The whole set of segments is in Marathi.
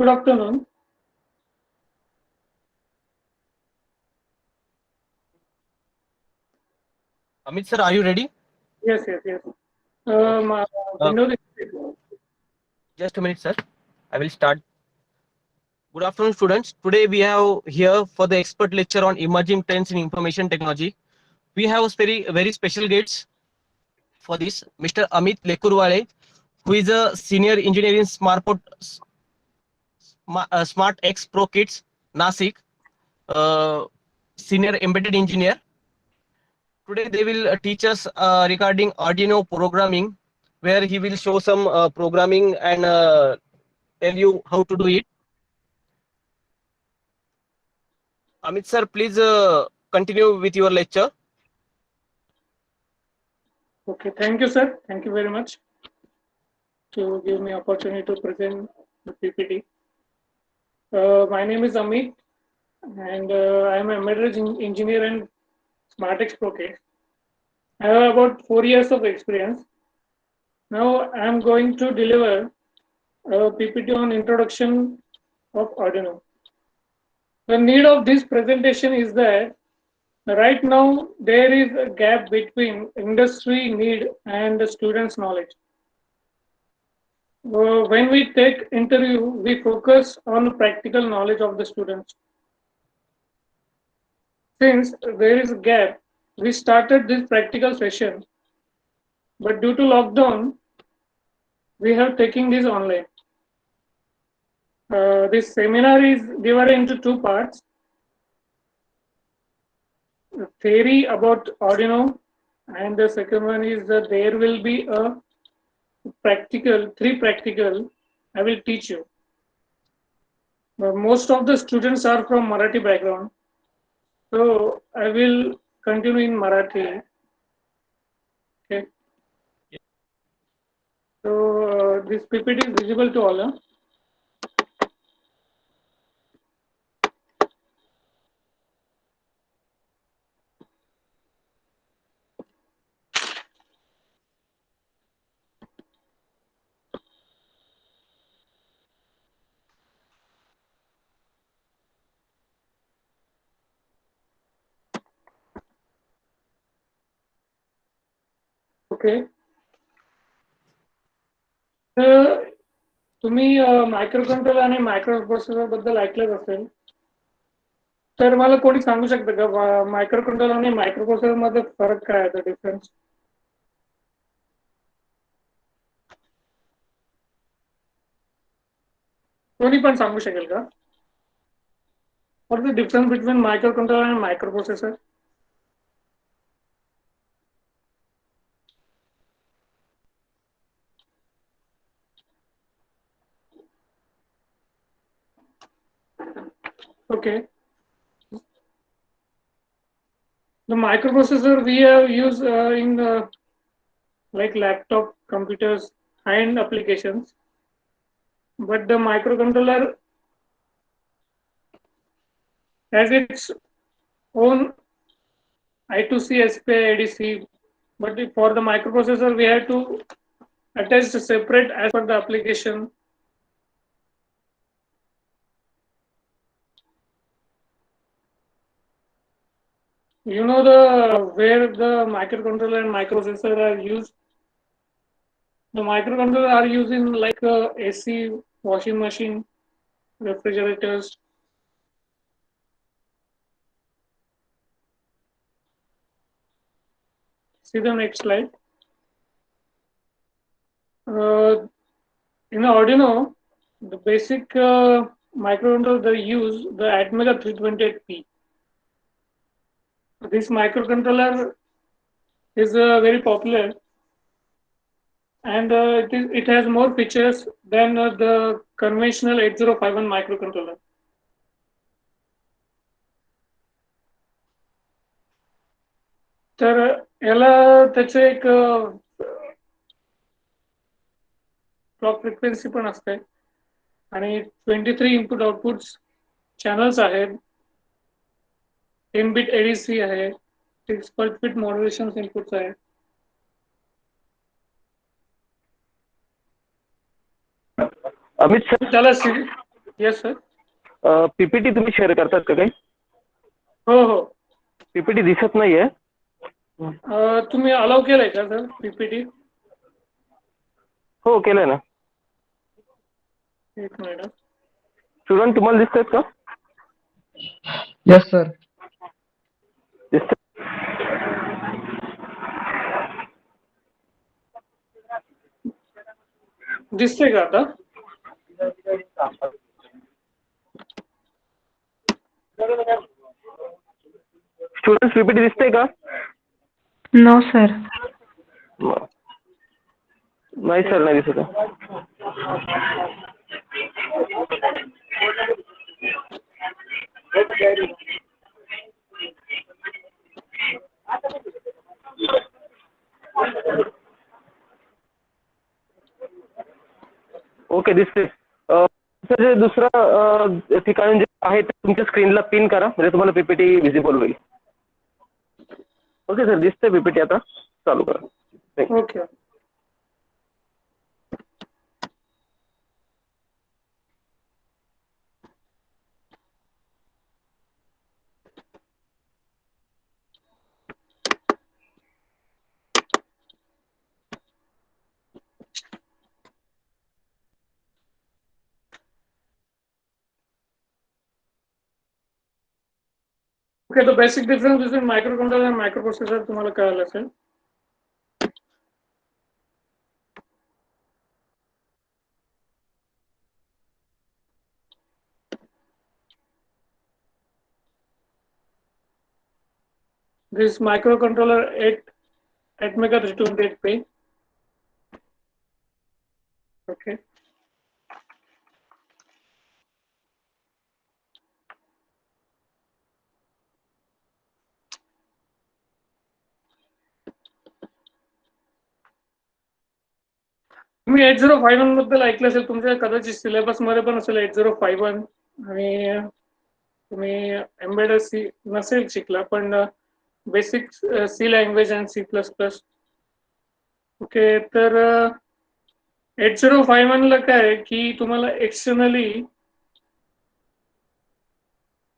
Good afternoon. Amit sir, are you ready? Yes, yes, yes. Okay. My Uh, Windows. just a minute, sir. I will start. Good afternoon, students. Today we have here for the expert lecture on emerging trends in information technology. We have a very special guest for this, Mr. Amit Lekurwale, who is a senior engineer in Smart X Pro Kits, Nasik, uh, senior embedded engineer. Today they will teach us regarding Arduino programming, where he will show some programming and tell you how to do it. Amit sir, please continue with your lecture. Okay, thank you, sir. Thank you very much to give me opportunity to present the PPT. My name is Amit, and I am a embedded engineer in SmartX ProKit. I have about 4 years of experience. Now I am going to deliver a PPT on introduction of Arduino. The need of this presentation is that right now there is a gap between industry need and the students' knowledge. When we take interview, we focus on practical knowledge of the students. Since there is a gap, we started this practical session, but due to lockdown, we have taken this online. This seminar is divided into two parts: theory about Arduino, and the second one is that there will be a three practical. I will teach you. Most of the students are from Marathi background, so I will continue in Marathi. Okay. So this PPT is visible to all. Huh? Okay. तर तुम्ही मायक्रो कंट्रोलर आणि मायक्रो प्रोसेसर बद्दल ऐकलंच असेल. तर मला कोणी सांगू शकतं का मायक्रो कंट्रोलर आणि मायक्रो प्रोसेसर मध्ये फरक काय आहे, डिफरन्स? कोणी पण सांगू शकेल का? What is the difference between micro controller आणि micro processor? Okay. The microprocessor we have used in like laptop, computers, high-end applications, but the microcontroller has its own I2C, SPI, ADC. But for the microprocessor, we have to attach separate as per the application. You know the where the microcontroller and microprocessor are used. The microcontroller are used in like AC, washing machine, refrigerators. See the next slide. In Arduino, the basic microcontroller they use the Atmega 328P. This microcontroller is very popular, and it has more features than the conventional 8051 microcontroller. तर याला त्याचे एक क्लॉक फ्रिक्वेन्सी पण असते आणि 23 इनपुट आउटपुट चॅनल्स आहेत, 10 बिट एडीसी आहे, 6 बिट मॉड्युलेशन इनपुट्स आहेत. Amit sir, त्याला येस सर. पीपीटी तुम्ही शेअर करतात का काही? हो हो. पीपीटी दिसत नाहीये. तुम्ही अलाव केलंय का सर पीपीटी? हो केलंय ना. एक मिनिट. स्टुडंट तुम्हाला दिसतात का? Yes sir. दिसत. दिसतंय का आता? स्टुडंट पीपीटी दिसते का? No sir. नाही सर, नाही दिसत आहे. ओके दिसते. सर जे दुसरं ठिकाण जे आहे ते तुमच्या स्क्रीनला पिन करा, म्हणजे तुम्हाला पीपीटी विजिबल होईल. ओके सर, दिसते पीपीटी. आता चालू करा. Okay. Okay, the basic difference between microcontroller and microprocessor तुम्हाला कळालं असेल. This microcontroller 8 mega 328 pin. Okay. तुम्ही 8051 बद्दल ऐकलं असेल, तुमच्या कदाचित सिलेबस मध्ये पण असेल 8051. आणि तुम्ही एम्बेडेड सी नसेल शिकला, पण बेसिक सी लँग्वेज आणि C++. ओके, तर 8051 ला काय आहे की तुम्हाला एक्सटर्नली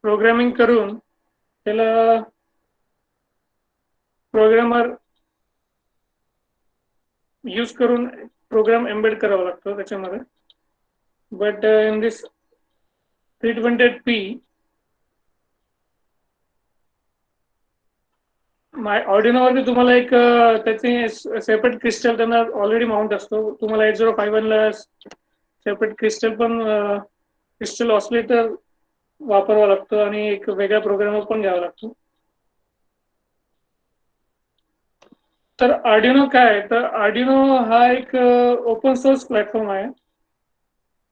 प्रोग्रामिंग करून त्याला प्रोग्रामर यूज करून प्रोग्राम एम्बेड करावा लागतो त्याच्यामध्ये. बट इन दिस 328P ऑर्डिनोवरती तुम्हाला एक त्याचे सेपरेट क्रिस्टल त्यांना ऑलरेडी माउंट असतो. तुम्हाला 8051 ला सेपरेट क्रिस्टल पण क्रिस्टल ऑसिलेटर वापरावा लागतो आणि एक वेगळा प्रोग्रामर पण घ्यावा लागतो. तर आर्डिनो काय आहे, तर आर्डिनो हा एक ओपन सोर्स प्लॅटफॉर्म आहे.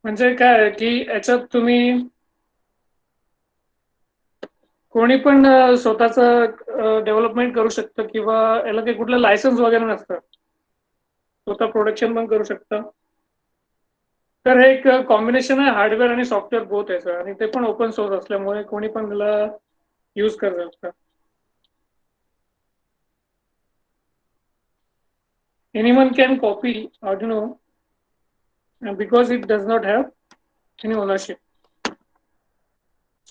म्हणजे काय आहे की याच्यात तुम्ही कोणी पण स्वतःचं डेव्हलपमेंट करू शकतं, किंवा याला काही कुठलं लायसन्स वगैरे नसतं, स्वतः प्रोडक्शन पण करू शकतं. तर हे एक कॉम्बिनेशन आहे हार्डवेअर आणि सॉफ्टवेअर बोथ आहे, आणि ते पण ओपन सोर्स असल्यामुळे कोणी पण त्याला यूज करू शकतं. Anyone can copy Arduino because it does not have any ownership.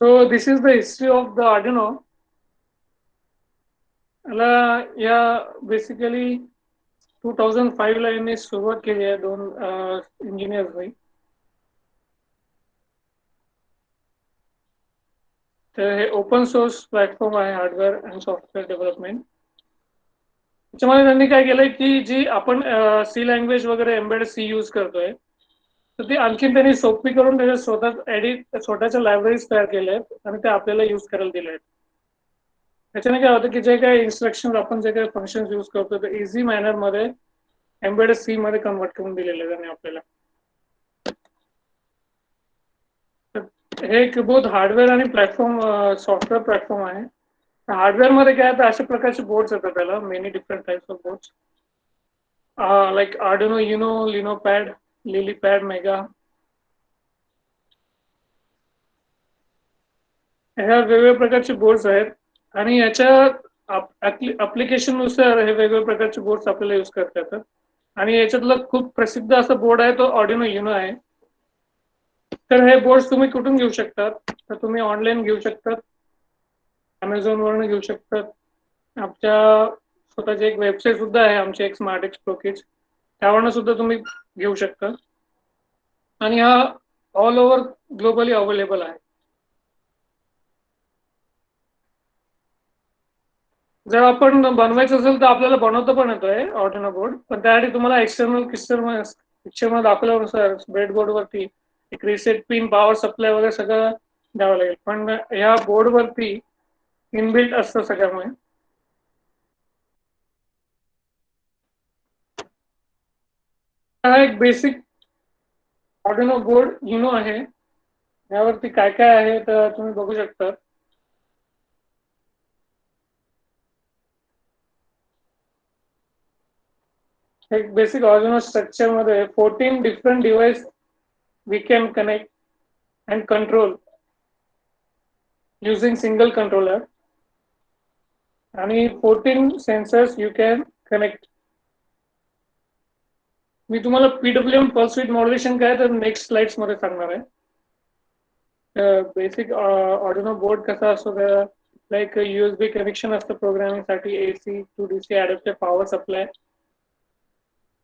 So this is the history of the Arduino. या बेसिकली 2005 ला यांनी सुरुवात केली आहे, 2 इंजिनियर्स भाई. तर हे ओपन सोर्स प्लॅटफॉर्म आहे हार्डवेअर अँड सॉफ्टवेअर डेव्हलपमेंट. त्याच्यामध्ये त्यांनी काय केलंय की जी आपण सी लँग्वेज वगैरे एम्बेड सी यूज करतोय, तर ती आणखीन त्यांनी सोपी करून त्याच्या स्वतःच्या लायब्ररीज तयार केल्या आहेत आणि ते आपल्याला यूज करायला दिले आहेत. त्याच्याने काय होतं की जे काही इन्स्ट्रक्शन आपण जे काही फंक्शन यूज करतो ते इझी मॅनर मध्ये एम्बेडेड सी मध्ये कन्वर्ट करून दिलेले आहे त्यांनी आपल्याला. हे एक बहुत हार्डवेअर आणि प्लॅटफॉर्म सॉफ्टवेअर प्लॅटफॉर्म आहे. हार्डवेअर मध्ये काय तर अशा प्रकारचे बोर्ड्स येतात त्याला, many different types of boards, like Arduino Uno, लिनोपॅड, लिलीपॅड, मेगा. ह्या वेगवेगळ्या प्रकारचे बोर्ड्स आहेत आणि याच्या ऍप्लिकेशन नुसार हे वेगवेगळ्या प्रकारचे बोर्ड्स आपल्याला यूज करता येतात. आणि याच्यातलं खूप प्रसिद्ध असा बोर्ड आहे तो आर्डिनो युनो आहे. तर हे बोर्ड्स तुम्ही कुठून घेऊ शकतात? तर तुम्ही ऑनलाईन घेऊ शकतात, Amazon वरून घेऊ शकतात. आमच्या स्वतःची एक वेबसाईट सुद्धा आहे, आमची एक स्मार्ट एक्स प्रो किड्स, त्यावरनं सुद्धा तुम्ही घेऊ शकता. आणि हा ऑल ओव्हर ग्लोबली अवेलेबल आहे. जर आपण बनवायचं असेल तर आपल्याला बनवता पण येतोय ऑर्डिनो बोर्ड, पण त्यासाठी तुम्हाला एक्सटर्नल पिक्चरमध्ये दाखवल्यानुसार ब्रेडबोर्ड वरती एक रिसेट पिन, पॉवर सप्लाय वगैरे सगळं द्यावं लागेल. पण ह्या बोर्ड वरती इनबिल्ट असतं सगळ्यामुळे. हा एक बेसिक ऑर्डिनो बोर्ड युनो आहे. यावरती काय काय आहे तर तुम्ही बघू शकता. एक बेसिक ऑर्डिनो स्ट्रक्चर मध्ये 14 different device we can connect and control using single controller, आणि 14 sensors you can connect. मी तुम्हाला PWM पल्स विथ मॉड्युलेशन काय तर नेक्स्ट स्लाइड्स मध्ये सांगणार आहे. बेसिक ऑर्डिनो बोर्ड कसा असतो, लाईक USB कनेक्शन असतं प्रोग्रामिंग साठी, AC to DC adapter, power supply,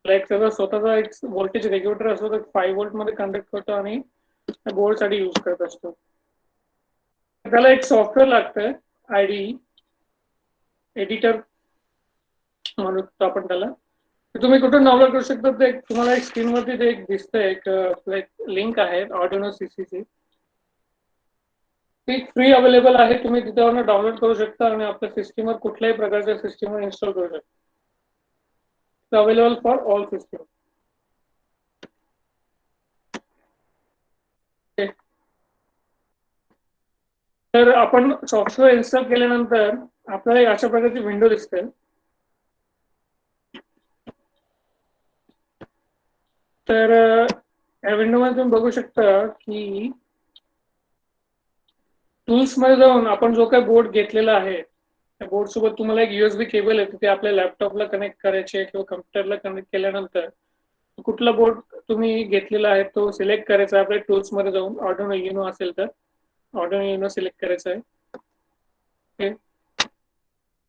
like त्याचा स्वतःचा एक व्होल्टेज रेग्युलेटर असतो, तो 5 व्होल्ट मध्ये कंडक्ट करतो आणि बोर्ड साठी यूज करत असतो. त्याला एक सॉफ्टवेअर लागतं, IDE एडिटर म्हणू आपण त्याला. तुम्ही कुठून डाउनलोड करू शकता ते तुम्हाला एक स्क्रीनवरती ते एक दिसतंय, एक लिंक आहे ऑर्डिनो CCची, ती फ्री अवेलेबल आहे. तुम्ही तिच्यावर डाउनलोड करू शकता आणि आपल्या सिस्टीमवर कुठल्याही प्रकारच्या सिस्टीमवर इन्स्टॉल करू शकता. Available for all system. तर आपण सॉफ्टवेअर इन्स्टॉल केल्यानंतर आपल्याला एक अशा प्रकारची विंडो दिसते. तर या विंडो मध्ये तुम्ही बघू शकता की टूल्स मध्ये जाऊन आपण जो काही बोर्ड घेतलेला आहे त्या बोर्ड सोबत तुम्हाला एक USB केबल आहे, ते आपल्या लॅपटॉपला कनेक्ट करायचे किंवा कम्प्युटरला कनेक्ट केल्यानंतर कुठला बोर्ड तुम्ही घेतलेला आहे तो सिलेक्ट करायचा. आपल्या टूल्स मध्ये जाऊन ऑर्डिनो युनो असेल तर ऑर्डिनो युनो सिलेक्ट करायचा आहे. ओके,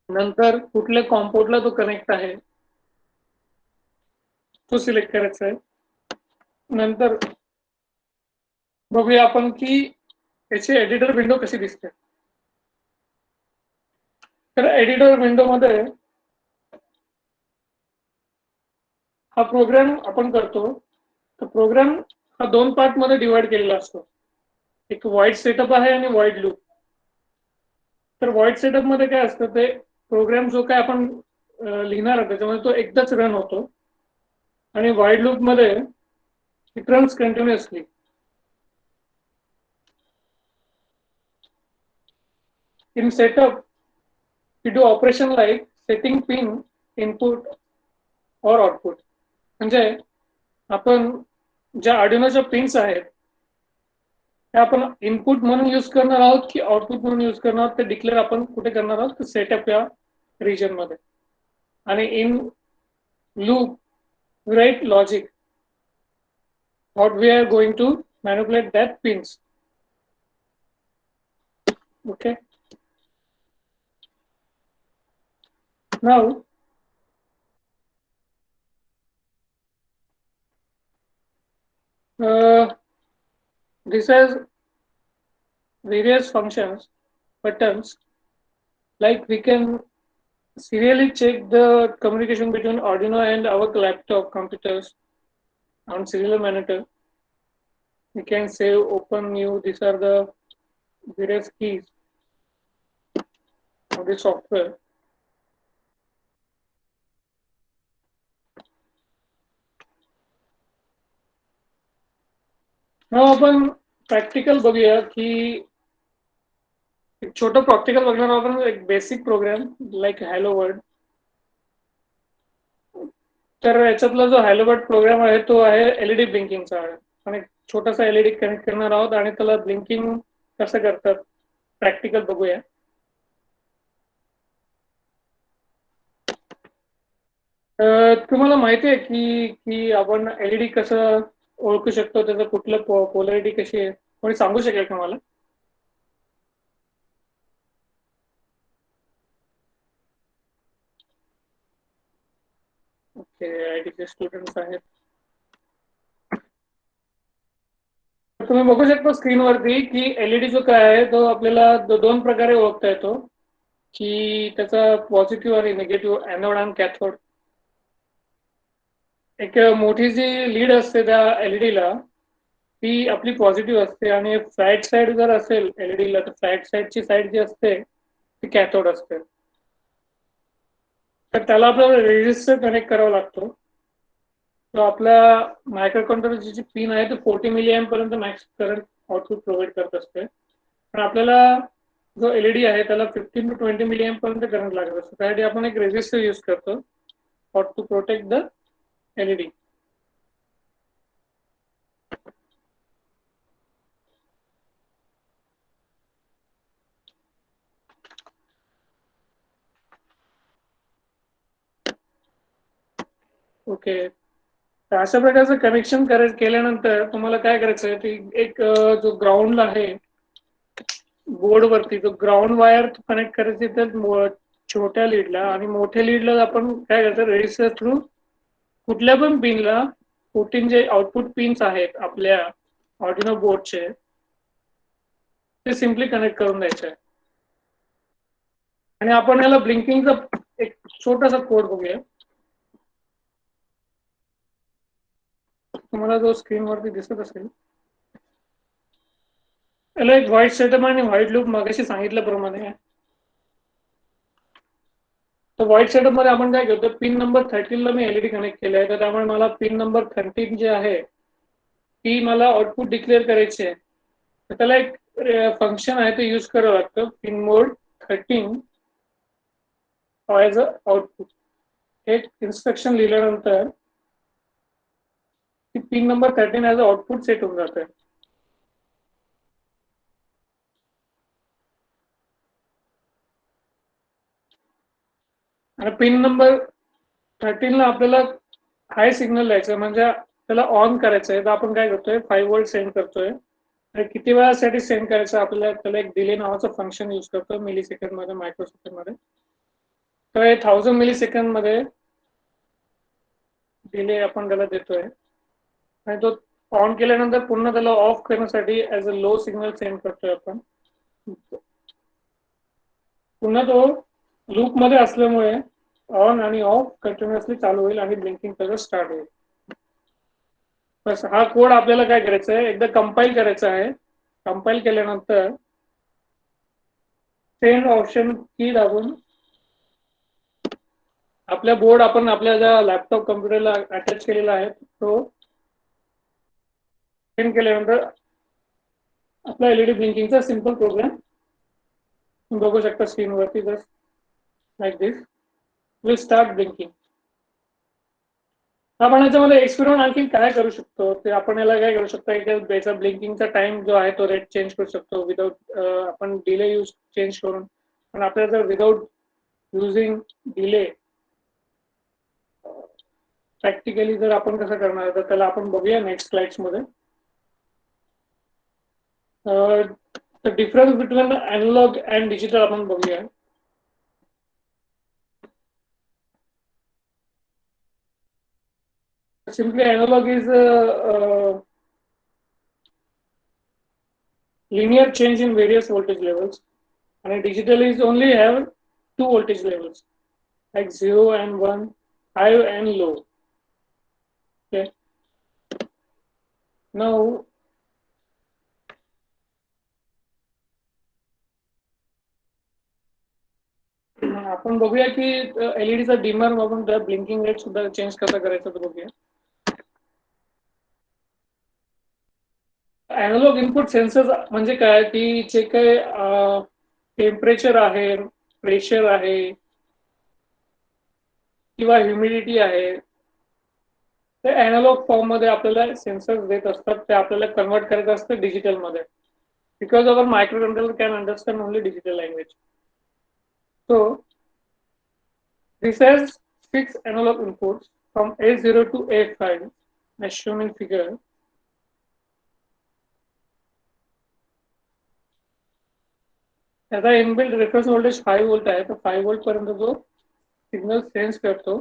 नंतर कुठल्या कॉम्पोर्टला तो कनेक्ट आहे तो सिलेक्ट करायचा आहे. नंतर बघूया आपण की त्याची एडिटर विंडो कशी दिसते. तर एडिटर विंडो मध्ये हा प्रोग्राम आपण करतो. तर प्रोग्राम हा 2 पार्ट मध्ये डिवाइड केलेला असतो. एक वाईड सेटअप आहे आणि वाईड लूप. तर वाईड सेटअप मध्ये काय असतं, ते प्रोग्राम जो काय आपण लिहिणार आहे त्याच्यामध्ये तो एकदाच रन होतो, आणि वाईड लूप मध्ये it runs continuously. In setup we do operation like setting pin input or output. म्हणजे आपण ज्या ऑर्डिनोच्या पिन्स आहेत त्या आपण इनपुट म्हणून यूज करणार आहोत की आउटपुट म्हणून यूज करणार आहोत ते डिक्लेअर आपण कुठे करणार आहोत, सेटअप या रिजन मध्ये. आणि in loop write logic what we are going to manipulate that pins. Okay, now this has various functions, buttons, like we can serially check the communication between Arduino and our laptop computers on serial monitor. We can save, open, new. These are the various keys of the software. Now आपण प्रॅक्टिकल बघूया की एक छोटं प्रॅक्टिकल बघणार आहोत आपण, एक basic programme like hello world. तर याच्यातला जो हॅलो वर्ल्ड प्रोग्राम आहे तो आहे LED ब्लिंकिंगचा आहे. आणि छोटासा LED कनेक्ट करणार आहोत आणि त्याला ब्लिंकिंग कसं करतात प्रॅक्टिकल बघूया. तुम्हाला माहिती आहे की की आपण LED कसं ओळखू शकतो, त्याचं कुठलं पोलॅरिटी कशी आहे, कोणी सांगू शकेल का मला? ओके, आयटीचे स्टुडंट्स आहेत. तुम्ही बघू शकता स्क्रीनवरती की एलईडी जो काय आहे तो आपल्याला दोन प्रकारे ओळखता येतो, की त्याचा पॉझिटिव्ह आणि निगेटिव्ह एनोड आणि कॅथोड. एक मोठी जी लीड असते त्या एलईडीला ती आपली पॉझिटिव्ह असते, आणि फ्लॅट साईड जर असेल एलईडीला तर फ्लॅट साईडची साईड जी असते ती कॅथोड असते. तर त्याला आपल्याला रेजिस्टर कनेक्ट करावा लागतो. तो आपल्या मायक्रो कंट्रोलरची जी पिन आहे ती 40 मिली एम्प पर्यंत मॅक्स करंट आउटपुट प्रोव्हाइड करत असते, पण आपल्याला जो एलईडी आहे त्याला 15 to 20 मिली एम्प पर्यंत करंट लागत असतो. त्यासाठी आपण एक रेजिस्टर यूज करतो for to protect the LED. Okay, तर अशा प्रकारचं कनेक्शन केल्यानंतर तुम्हाला काय करायचं आहे, की एक जो ग्राउंड आहे बोर्डवरती, जो ग्राउंड वायर कनेक्ट करायची तर छोट्या लीडला, आणि मोठ्या लीडला आपण काय करायचं, रेजिस्टर थ्रू कुठल्या पण पिनला 14 जे आउटपुट पिन्स आहेत आपल्या ऑर्डिनो बोर्डचे ते सिम्पली कनेक्ट करून द्यायचे आहे. आणि आपण याला ब्लिंकिंगचा एक छोटासा कोड बघूया. तुम्हाला जो स्क्रीनवरती दिसत असेल, याला एक व्हाईट सेटअप आणि व्हाईट लूप मगाशी सांगितल्याप्रमाणे आहे. तर व्हाईट सेटअप मध्ये आपण काय करतो, पिन नंबर 13 ला मी एलईडी कनेक्ट केले आहे, तर त्यामुळे मला पिन नंबर 13 जे आहे ती मला आउटपुट डिक्लेअर करायची आहे. तर त्याला एक फंक्शन आहे ते यूज करावं लागतं, pin mode 13 as a output. एक इन्स्ट्रक्शन लिहिल्यानंतर ती pin number 13 as a output set होऊन जाते. आणि पिन नंबर 13 ला आपल्याला हाय सिग्नल द्यायचं, म्हणजे त्याला ऑन करायचं आहे. तर आपण काय करतोय, 5 व्होल्ट सेंड करतोय. आणि किती वेळासाठी सेंड करायचं आपल्याला, त्याला एक डिले नावाचं फंक्शन यूज करतो मिली सेकंड मध्ये, मायक्रो सेकंड मध्ये. तर 1000 मिली सेकंड मध्ये डिले आपण त्याला देतोय, आणि तो ऑन केल्यानंतर पुन्हा त्याला ऑफ करण्यासाठी as a low signal send करतोय आपण. पुन्हा तो लूप मध्ये असल्यामुळे ऑन आणि ऑफ कंटिन्युअसली चालू होईल आणि ब्लिंकिंग त्याचं स्टार्ट होईल. बस हा कोड आपल्याला काय करायचा आहे, एकदा कंपाईल करायचा आहे. कंपाईल केल्यानंतर सेंड ऑप्शन की दाबून आपल्या बोर्ड आपण आपल्या ज्या लॅपटॉप कम्प्युटरला अटॅच केलेला आहे तो सेंड केल्यानंतर आपला एलईडी ब्लिंकिंगचा सिंपल प्रोग्राम तुम्ही बघू शकता स्क्रीनवरती. Just like this will start blinking. आपण याच्यामध्ये एक्सपेरिमेंट आणखी काय करू शकतो, ते आपण याला काय करू शकतो, याचा ब्लिंकिंगचा टाइम जो आहे तो रेट चेंज करू शकतो विदाउट आपण डिले यूज चेंज करून. पण आपल्याला जर विदाउट युझिंग डिले प्रॅक्टिकली जर आपण कसं करणार, तर त्याला आपण बघूया नेक्स्ट स्लाइड्स मध्ये. The difference between analog and digital आपण बघूया. Simply analog is linear change in various voltage levels, and digital is only have two voltage levels, like 0 and 1, high and low. Okay. Now आपण बघूया की एलईडीचा डिमर वापरून त्या ब्लिंकिंग रेट सुद्धा चेंज कसा करायचा ते बघूया. अॅनालॉग इनपुट सेन्सर म्हणजे काय, की जे काही टेम्परेचर आहे, प्रेशर आहे किंवा ह्युमिडिटी आहे, ते अॅनालॉग फॉर्म मध्ये आपल्याला सेन्सर देत असतात. ते आपल्याला कन्वर्ट करायचं असतं डिजिटल मध्ये, because our micro controller can understand only digital language. So this has 6 analog inputs from A0 to A5 as shown in figure. त्याचा इनबिल्ट रेफरन्स व्होल्टेज 5 व्होल्ट आहे, तर 5 व्होल्ट पर्यंत जो सिग्नल सेन्स करतो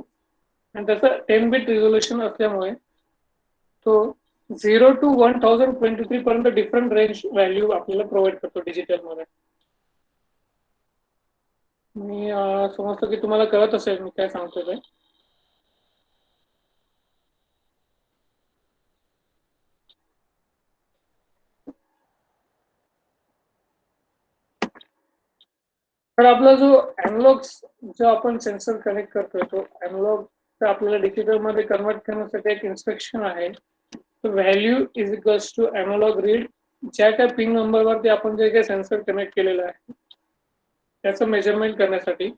आणि त्याचं 10 बिट रिझोल्युशन असल्यामुळे तो 0 to 1023 पर्यंत डिफरंट रेंज व्हॅल्यू आपल्याला प्रोव्हाइड करतो डिजिटल मध्ये. मी समजतो की तुम्हाला कळत असेल मी काय सांगतोय ते. तर आपला जो अॅनालॉग जो आपण सेन्सर कनेक्ट करतोय तो अॅनालॉग आपल्याला डिजिटल मध्ये कन्वर्ट करण्यासाठी एक इन्स्ट्रक्शन आहे. Value is equals to analog read. ज्या काही पिन नंबरवरती आपण जे काही सेन्सर कनेक्ट केलेलं आहे त्याचं मेजरमेंट करण्यासाठी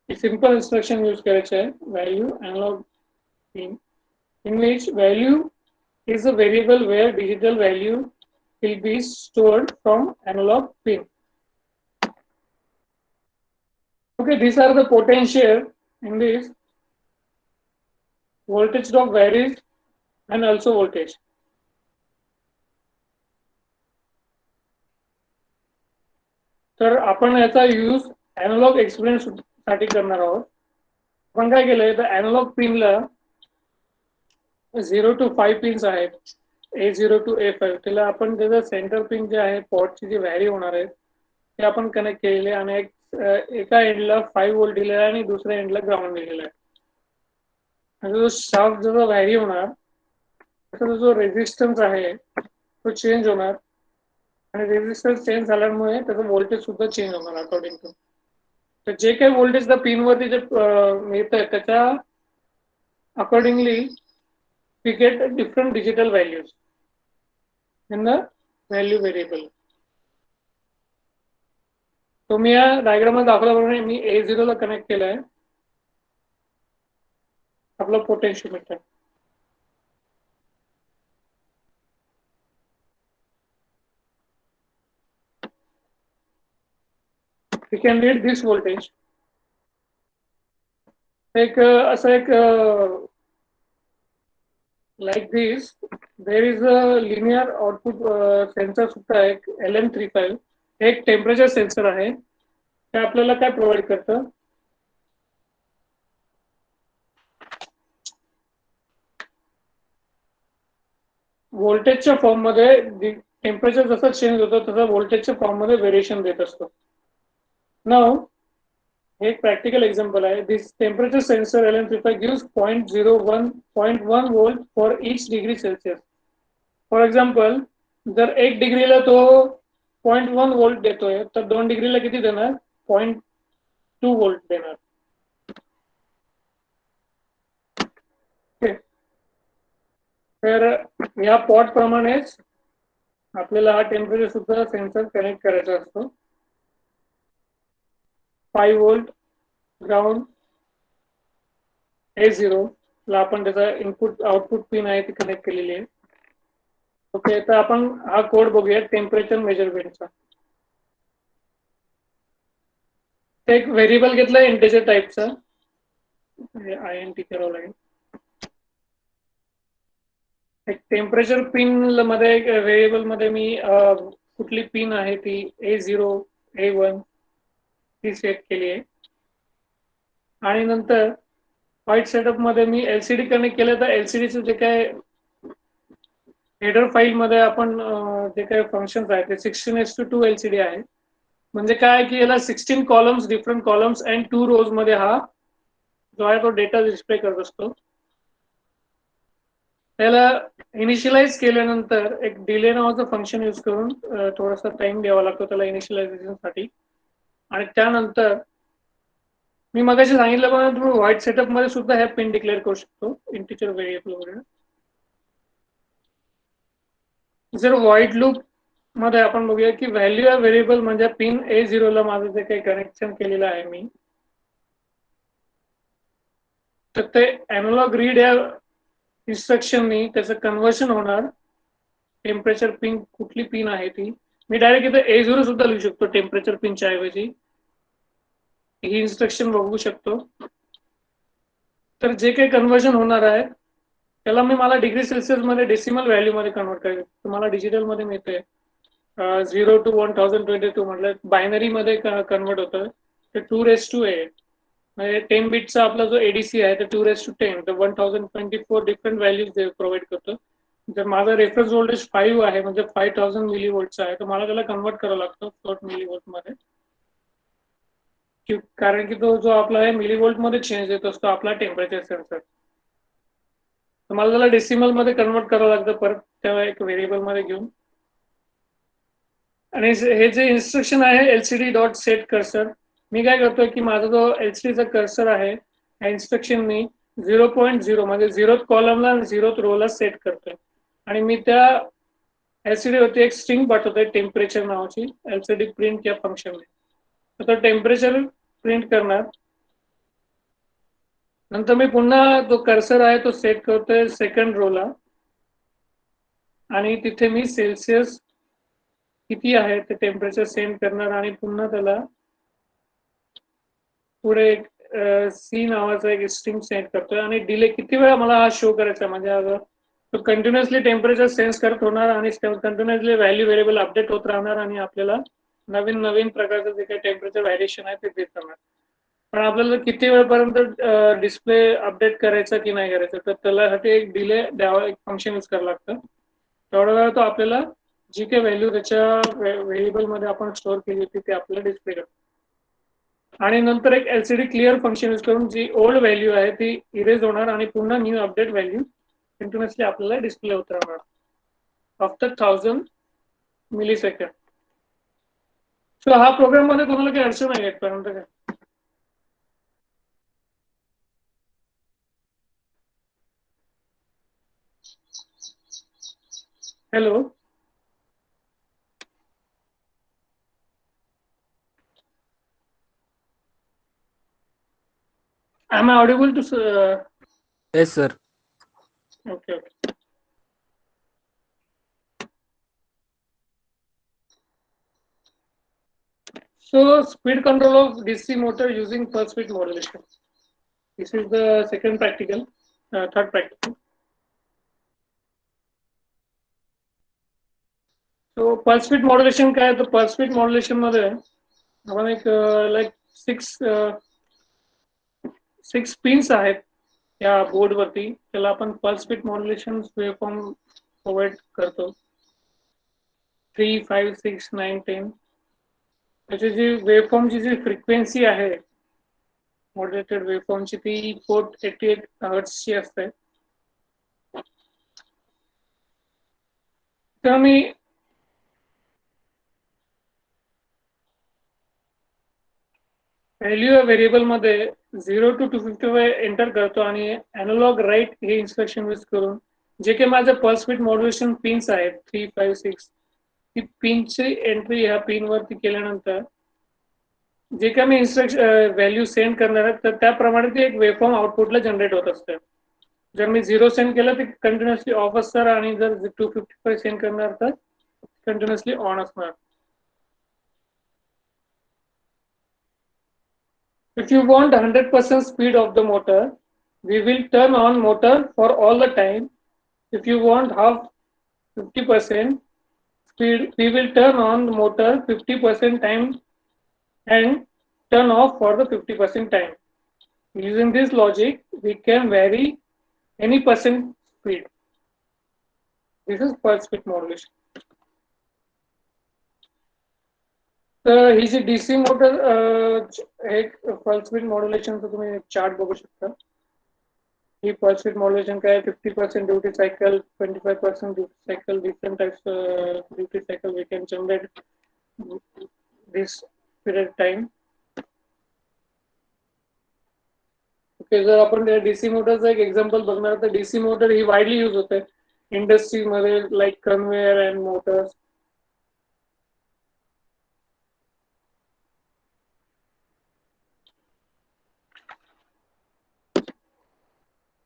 सिंपल इन्स्ट्रक्शन यूज करायचे आहे. Value analog pin in which value is a variable where digital value will be stored from analog pin. Okay, these are the potential in this. Voltage drop varies and also voltage. तर आपण याचा यूज अॅनालॉग एक्सपिरियन्स साठी करणार आहोत. आपण काय केलंय तर अॅनालॉग पिनला 0 to 5 पिन्स आहेत, A0 to A5. त्याला आपण त्याचं सेंटर पिन जे आहे पॉटची जी व्हॅरी होणार आहे ते आपण कनेक्ट केलेले आणि एका एंडला 5 व्होल्ट दिलेला आहे आणि दुसऱ्या एंडला ग्राउंड दिलेला आहे. आणि जो शाफ्ट जो व्हॅरी होणार त्याचा जो रेझिस्टन्स आहे तो चेंज होणार आणि रेझिस्टन्स चेंज झाल्यामुळे त्याचं व्होल्टेज सुद्धा चेंज होणार अकॉर्डिंग टू. तर जे काही व्होल्टेज त्या पिनवरती जे मिळत आहे त्याच्या accordingly we get different digital values in the value variable. तो मी या डायग्राम मध्ये दाखवल्याप्रमाणे मी A0 ला कनेक्ट केलाय आपला potentiometer. we can read this voltage. एक असं एक like this there is a linear output sensor सुद्धा आहे LM35. एक टेम्परेचर सेन्सर आहे ते आपल्याला काय प्रोव्हाइड करतं व्होल्टेजच्या फॉर्म मध्ये. टेम्परेचर जसं चेंज होतं तसं व्होल्टेजच्या फॉर्म मध्ये व्हेरिएशन देत असतो. नाउ एक प्रॅक्टिकल एक्झाम्पल आहे. This temperature sensor LM35 gives 0.01 volt for each degree Celsius. For example जर 1 डिग्रीला तो 0.1 व्होल्ट देतोय तर 2 डिग्रीला किती देणार 0.2 व्होल्ट देणार. तर या पॉट प्रमाणेच आपल्याला हा टेम्परेचर सुद्धा सेन्सर कनेक्ट करायचा असतो. 5 व्होल्ट ग्राउंड A0 ला आपण त्याचा इनपुट आउटपुट पिन आहे ती कनेक्ट केलेली आहे. ओके, तर आपण हा कोड बघूया टेम्परेचर मेजरमेंटचा. एक व्हेरिएबल घेतलाय इंटिजर टाइपचा INT करावं लागेल. एक टेम्परेचर पिन मध्ये एक व्हेरिएबल मध्ये मी कुठली पिन आहे ती A0 A1 ती सेट केली आहे आणि नंतर व्हाईट सेटअप मध्ये मी LCD कनेक्ट केलं. तर LCDचं जे काय हेडर फाईल मध्ये आपण जे काही फंक्शन्स आहेत ते 16:2 LCD आहे. म्हणजे काय की याला 16 कॉलम्स डिफरंट कॉलम्स अँड 2 रोज मध्ये हा जो आहे तो डेटा डिस्प्ले करत असतो. त्याला इनिशियलाइज केल्यानंतर एक डिले नावाचं फंक्शन यूज करून थोडासा टाइम द्यावा लागतो त्याला इनिशियलायझेशन साठी. आणि त्यानंतर मी मगाशी सांगितल्याप्रमाणे तुम्ही व्हाईट सेटअप मध्ये सुद्धा हे पिन डिक्लेअर करू शकतो इंटिजर व्हेरिएबल वगैरे. जर व्हाईट लूप मध्ये आपण बघूया की व्हॅल्यू या व्हेरिएबल म्हणजे पिन A0 ला माझं जे काही कनेक्शन केलेलं आहे मी तर ते अॅनालॉग रीड या इन्स्ट्रक्शननी त्याचं कन्व्हर्शन होणार. टेम्परेचर पिन कुठली पिन आहे ती मी डायरेक्ट इथे A0 सुद्धा लिहू शकतो टेम्परेचर पिनच्या ऐवजी. ही इन्स्ट्रक्शन बघू शकतो. तर जे काही कन्व्हर्जन होणार आहे त्याला मी मला डिग्री सेल्सिअस मध्ये डेसिमल व्हॅल्यू मध्ये कन्वर्ट करायचं. तुम्हाला डिजिटल मध्ये मिळतंय 0 to 1022 म्हटलं बायनरी मध्ये कन्वर्ट होतं ते 2:8 म्हणजे 10 बिटचा आपला जो एडीसी आहे ते 2:10 तर 1024 डिफरंट व्हॅल्यूज प्रोव्हाइड करतो. जर माझा रेफरन्स व्होल्टेज 5 आहे म्हणजे 5000 मिली व्होल्टचा आहे तर मला त्याला कन्वर्ट करावं लागतं फ्लोट मिली व्होल्ट मध्ये, कारण की तो जो आपला आहे मिली व्होल्ट मध्ये चेंज येत असतो आपला टेम्परेचर सेन्सर. तर मला त्याला डेसिमल मध्ये कन्वर्ट करावं लागतं परत त्या एक व्हेरिएबल मध्ये घेऊन. आणि हे जे इन्स्ट्रक्शन आहे एलसीडी डॉट सेट कर्सर, मी काय करतोय की माझा जो एलसीडीचा कर्सर आहे या इन्स्ट्रक्शन मी 0.0 म्हणजे 0th कॉलमला 0th रोला सेट करतोय आणि मी त्या एलसीडी वरती एक स्ट्रिंग पाठवतोय टेम्परेचर नावाची एलसीडी प्रिंट या फंक्शन. तर टेम्परेचर प्रिंट करणार. नंतर मी पुन्हा जो कर्सर आहे तो सेट करतोय सेकंड रोला आणि तिथे मी सेल्सिअस किती आहे ते टेम्परेचर सेंड करणार आणि पुन्हा त्याला पुढे एक सी नावाचा एक स्ट्रिंग सेंड करतोय आणि डिले किती वेळा मला हा शो करायचा म्हणजे तो कंटिन्युअसली टेम्परेचर सेन्स करत होणार आणि कंटिन्युअसली व्हॅल्यू व्हेरिएबल अपडेट होत राहणार आणि आपल्याला नवीन नवीन प्रकारचं जे काही टेम्परेचर व्हॅरिएशन आहे ते देत राहणार. पण आपल्याला किती वेळपर्यंत डिस्प्ले अपडेट करायचा की नाही करायचं तर त्यासाठी एक डिले द्यावा, एक फंक्शन यूज करावं लागतं. तेवढा वेळ तो आपल्याला जी काही व्हॅल्यू त्याच्या व्हेरिएबल मध्ये आपण स्टोअर केली होती ते आपल्याला डिस्प्ले करतो. आणि नंतर एक एलसीडी क्लिअर फंक्शन यूज करून जी ओल्ड व्हॅल्यू आहे ती इरेज होणार आणि पुन्हा न्यू अपडेट व्हॅल्यू कंटिन्युअसली आपल्याला डिस्प्ले होत राहणार आफ्टर 1000 मिली सेकंड. सो हा प्रोग्राम मध्ये तुम्हाला काही अडचण नाही येतपर्यंत काय? Hello, am I audible to Yes, sir. okay. So speed control of DC motor using pulse width modulation. This is the second practical, third practical. So pulse width modulation काय आहे तर pulse width modulation मध्ये आपण एक like six pins आहेत या बोर्ड वरती, त्याला आपण pulse width modulation waveform provide करतो 3, 5, 6, 9, 10. त्याची जी वेवफॉर्मची जी फ्रिक्वेन्सी आहे मॉड्युलेटेड वेवफॉर्मची ती 488 हर्ट्झची असते. तर मी व्हॅल्यू व्हेरिएबल मध्ये 0 to 255 एंटर करतो आणि अॅनालॉग राईट हे इन्स्ट्रक्शन यूज करून जे काही माझे पल्स विथ मॉड्युलेशन पिन्स आहेत 3, 5, 6 ती पिनची एंट्री ह्या पिन वरती केल्यानंतर जे काही मी इन्स्ट्रक्शन व्हॅल्यू सेंड करणार आहे तर त्याप्रमाणे ती एक वेवफॉर्म आउटपुटला जनरेट होत असते. जर मी 0 सेंड केलं तर कंटिन्युअसली ऑफ असणार आणि जर 255 सेंड करणार तर कंटिन्युअसली ऑन असणार. If you want 100% speed of the motor, we will turn on motor for all the time. If you want half 50% speed, we will turn on the motor 50% time and turn off for the 50% time. Using this logic, we can vary any percent speed. This is pulse width modulation. तर ही जी डीसी मोटर एक पल्स विथ मॉड्युलेशनचं तुम्ही चार्ट बघू शकता. ही पल्स विथ मॉड्युलेशन काय 50% duty cycle, 25% duty cycle, different types duty cycle we can generate this period time. Okay, जर आपण डीसी मोटरचं एक एक्झाम्पल बघणार तर डीसी मोटर ही वाईडली यूज होते इंडस्ट्रीमध्ये like conveyor and motors.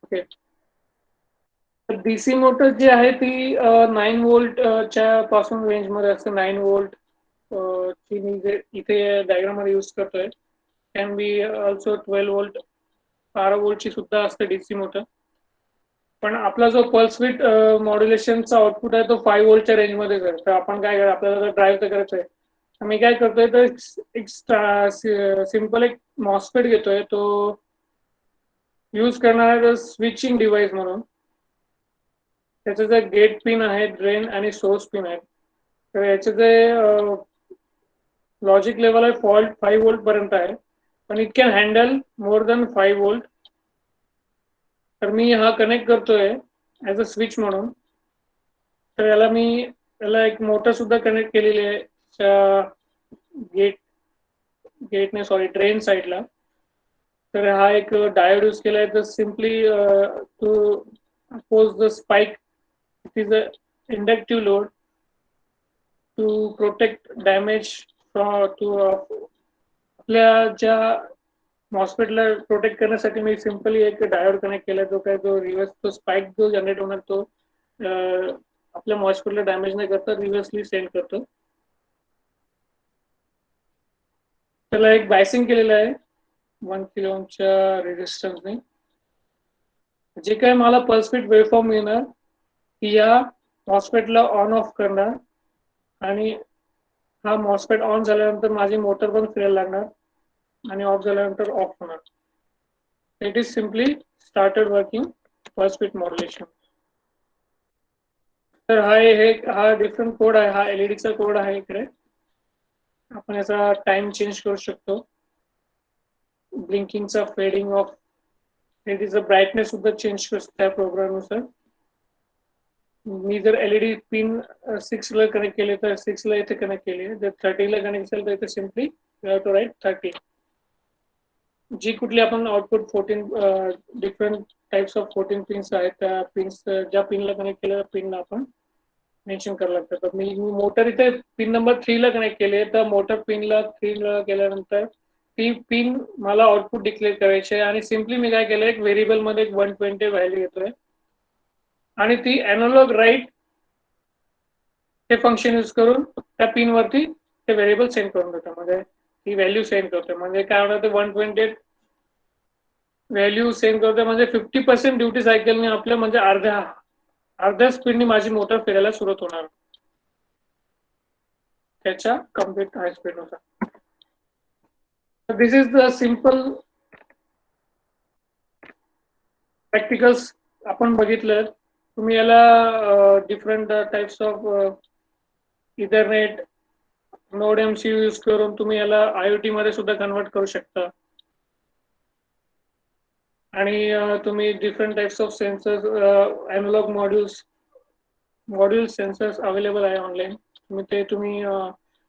Okay, DC motor जी आहे ती 9 व्होल्ट च्या पासून रेंज मध्ये असते. 9 व्होल्ट ची मी जे इथे डायग्राम मध्ये यूज करतोय can be also 12 volt 12 volt ची सुद्धा असते डीसी मोटर. पण आपला जो पल्स विथ मॉड्युलेशनचा आउटपुट आहे तो 5 व्होल्टच्या रेंजमध्येच आहे. तर आपण काय करा, आपल्याला ड्राईव्ह तर करायचं आहे. तर मी काय करतोय, तर एक सिंपल एक मॉसफेट घेतोय, तो यूज करणार आहे स्विचिंग डिव्हाइस म्हणून. त्याचे जे गेट पिन आहे, ड्रेन आणि सोर्स पिन आहे, तर याचे जे लॉजिक लेवल आहे 5 व्होल्ट पर्यंत आहे, पण it can handle more than 5 volt. तर मी हा कनेक्ट करतोय ॲज अ स्विच म्हणून. तर याला एक मोटर सुद्धा कनेक्ट केलेली आहे गेटने, सॉरी, ड्रेन साईडला. तर हा एक डायोड यूज केला आहे. तर simply to oppose the spike, it is a inductive load to protect damage to आपल्या ज्या मॉस्फेटला प्रोटेक्ट करण्यासाठी मी सिम्पली एक डायोड कनेक्ट केला, जो काय तो रिव्हर्स, तो स्पाइक जो जनरेट होणार तो आपल्या मॉस्फेटला डॅमेज नाही करता रिव्हर्सली सेंड करतो. त्याला एक बायसिंग केलेलं आहे 1 किलो ओमच्या रेजिस्टन्सने. जे काय मला पल्स विथ वेवफॉर्म मिळणार ती या मॉस्फेटला ऑन ऑफ करणार, आणि हा मॉस्फेट ऑन झाल्यानंतर माझी मोटर पण फिरायला लागणार आणि ऑफ झाल्यानंतर ऑफ होणार. It is simply started working pulse with modulation. तर हा डिफरंट कोड आहे, हा एलईडीचा कोड आहे. इकडे आपण याचा टाइम चेंज करू शकतो, ब्लिंकिंगचा, फेडिंग ऑफ, एलईडीचा ब्राईटनेस सुद्धा चेंज करू शकतो त्या प्रोग्रामनुसार. मी जर एलईडी पिन 6 ला कनेक्ट केले तर 6 ला इथे कनेक्ट केली. जर 30 ला कनेक्ट असेल तर इथे सिम्पली टू राईट 30. जी कुठली आपण output 14 different types of 14 pins आहेत, त्या पिन्स ज्या पिनला कनेक्ट केल्या पिनला आपण मेन्शन करावं लागतं. तर मी मोटर इथे पिन नंबर 3 ला कनेक्ट केली आहे, तर मोटर पिनला 3 ला केल्यानंतर ती पिन मला आउटपुट डिक्लेअर करायची आहे. आणि सिम्पली मी काय केलं, एक व्हेरिएबल मध्ये एक 120 व्हॅल्यू घेतोय आणि ती एनालॉग राईट हे फंक्शन यूज करून त्या पिन वरती ते व्हेरिएबल सेंड करून देतो, म्हणजे ती व्हॅल्यू सेंड करतो. म्हणजे काय होणार, ते 120 व्हॅल्यू सेंड करतो. म्हणजे 50% ड्युटी सायकलने आपल्या, म्हणजे अर्ध्या स्पीडने माझी मोटर फिरायला सुरुवात होणार त्याच्या कम्प्लीट हाय स्पीडनुसार. This is the simple practicals आपण बघितलं. तुम्ही याला different types of Ethernet, node MCU use करून तुम्ही याला आयओटी मध्ये सुद्धा कन्वर्ट करू शकता. आणि तुम्ही different types of sensors, analog module sensors available आहे ऑनलाईन. तुम्ही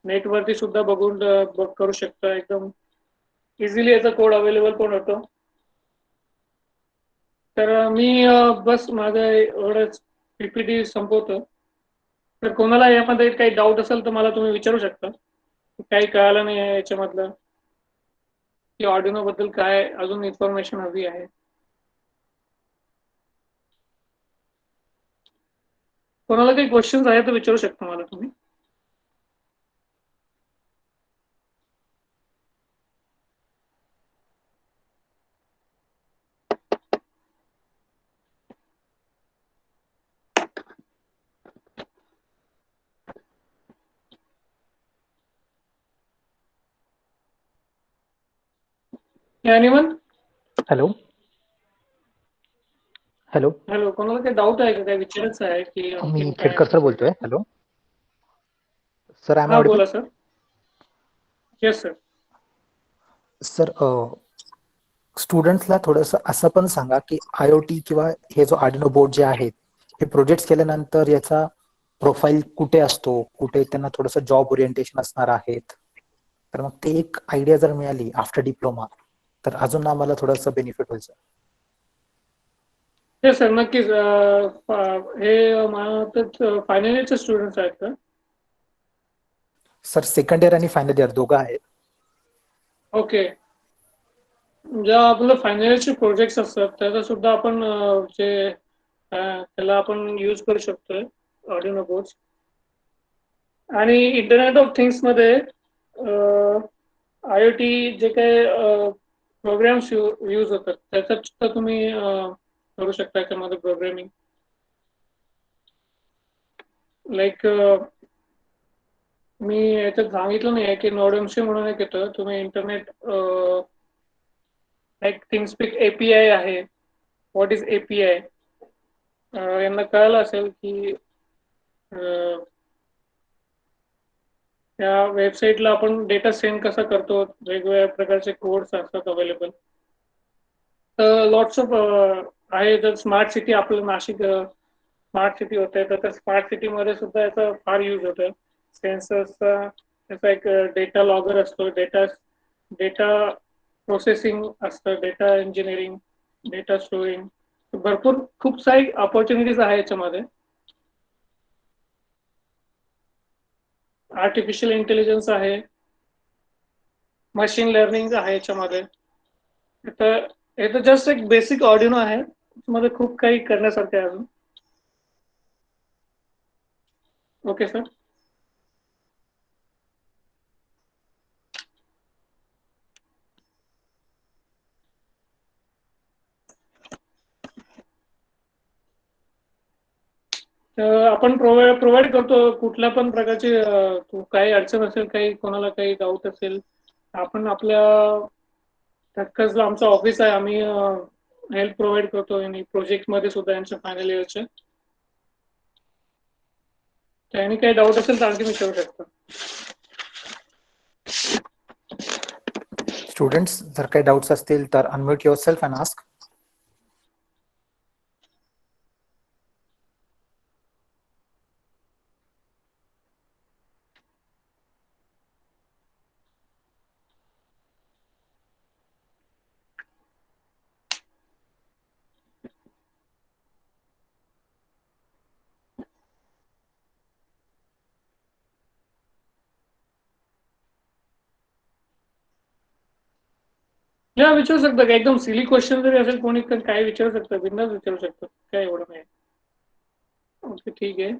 नेटवरती सुद्धा बघून करू शकता. एकदम इझिली याचा कोड अवेलेबल पण होतो. तर मी बस माझं एवढंच पीपीटी संपवतो. तर कोणाला यामध्ये काही डाऊट असेल तर मला तुम्ही विचारू शकता. काही कळालं नाही आहे याच्यामधलं, की ऑर्डिनो बद्दल काय अजून इन्फॉर्मेशन हवी आहे. कोणाला काही क्वेश्चन्स आहे तर विचारू शकता मला तुम्ही. एनीवन? हॅलो हॅलो हॅलो, कोणाला काही डाऊट आहे का, काही विचारायचं आहे की मी आणखीन काय? खेडकर सर बोलतोय. हॅलो सर, आय एम हा, ऑडिबल? बोला सर. Yes sir. सर, स्टुडंट्सला थोडंसं असं पण सांगा की आयओटी किंवा हे जो आर्डिनो बोर्ड जे आहेत, हे प्रोजेक्ट केल्यानंतर याचा प्रोफाईल कुठे असतो, कुठे त्यांना थोडंसं जॉब ओरिएंटेशन असणार आहेत. तर मग ते एक आयडिया जर मिळाली आफ्टर डिप्लोमा तर अजून आम्हाला थोडंसं बेनिफिट होईल सर. येस सर, नक्कीच. हे मला फायनल इयरचे स्टुडंट्स आहेत का? सर, सेकंड इयर आणि फायनल इयर दोघं आहेत. ओके. ज्या आपलं फायनल इयरचे प्रोजेक्ट्स असतात त्याचा सुद्धा आपण त्याला आपण यूज करू शकतोय ऑर्डिनो बोर्ड्स. आणि इंटरनेट ऑफ थिंग्स मध्ये आयओटी जे काही प्रोग्राम्स यूज होतात त्याच्यात सुद्धा तुम्ही करू शकता याच्यामध्ये प्रोग्रामिंग. लाईक मी याच्यात सांगितलं नाही की नोडएमसी म्हणून एक येतं. तुम्ही इंटरनेट लाईक थिंगस्पीक API आहे. What is API? यांना कळलं असेल की त्या वेबसाईटला आपण डेटा सेंड कसा करतो, वेगवेगळ्या प्रकारचे कोड्स असतात अवेलेबल. तर लॉट्स ऑफ आहे. तर स्मार्ट सिटी, आपलं नाशिक स्मार्ट सिटी होते, तर त्या स्मार्ट सिटीमध्ये सुद्धा याचा फार यूज होतो. सेन्सर्सचा त्याचा एक डेटा लॉगर असतो, डेटा प्रोसेसिंग असतं, डेटा इंजिनिअरिंग, डेटा स्टोरिंग, भरपूर खूप सारी ऑपॉर्च्युनिटीज आहे याच्यामध्ये. आर्टिफिशियल इंटेलिजन्स आहे, मशीन लर्निंग आहे याच्यामध्ये. तर हे तर जस्ट एक बेसिक ऑर्डिनो आहे, त्यामध्ये खूप काही करण्यासारखं आहे अजून. Okay sir. आपण प्रोव्हाइड करतो कुठल्या पण प्रकारची काही अडचण असेल, काही कोणाला काही डाऊट असेल, आपण आपल्या तत्काळ आमचं ऑफिस आहे, आम्ही हेल्प प्रोव्हाइड करतो आणि प्रोजेक्ट मध्ये सुद्धा यांच्या फायनल इयरचे. त्यांनी काही डाऊट असेल तर आणखी विचारू शकतो. स्टुडंट्स जर काही डाऊट्स असतील तर unmute your self and ask. या विचारू शकता का, एकदम सिली क्वेश्चन जरी असेल कोणी तर काय विचारू शकतं, बिंदास विचारू शकतो, काय एवढं नाही. ओके ठीक आहे.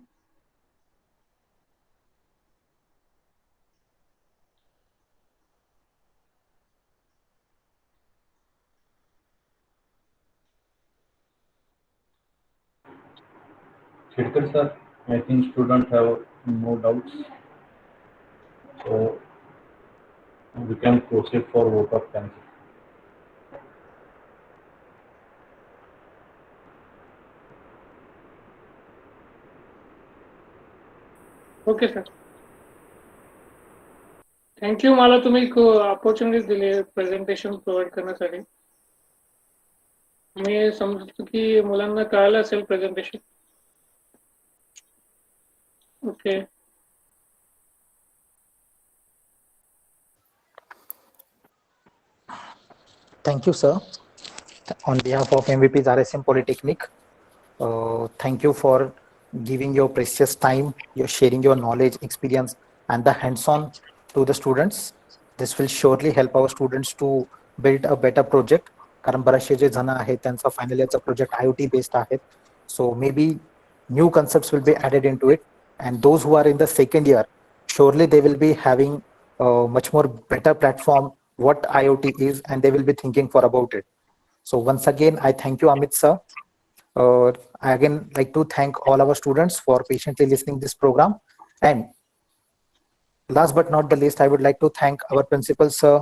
Shirkar sir, I think students have no doubts, so we can proceed for vote of thanks. Okay sir, thank you. मला तुम्ही ऑपॉर्च्युनिटीज दिली प्रेझेंटेशन प्रोव्हाइड करण्यासाठी. मी समजतो की मुलांना कळालं असेल presentation. Okay. Thank you, sir. On behalf of MVP's RSM Polytechnic, thank you for giving your precious time, you're sharing your knowledge, experience, and the hands-on to the students. This will surely help our students to build a better project. कारण बरेचसे जे जण आहेत त्यांचा फायनल इयरचा प्रोजेक्ट IoT बेस्ड आहेत. So maybe new concepts will be added into it, and those who are in the second year, surely they will be having a much more better platform what IoT is, and they will be thinking for about it. So once again, I thank you, Amit sir. I again like to thank all our students for patiently listening this program. And last but not the least, I would like to thank our principal sir,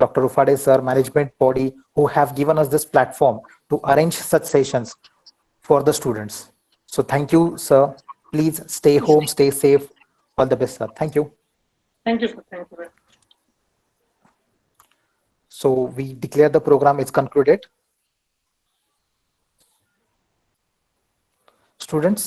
Dr. Ufade sir, management body, who have given us this platform to arrange such sessions for the students. So thank you, sir. Please stay home, stay safe. All the best, sir. Thank you. Thank you sir, thank you. So we declare the program is concluded. Students,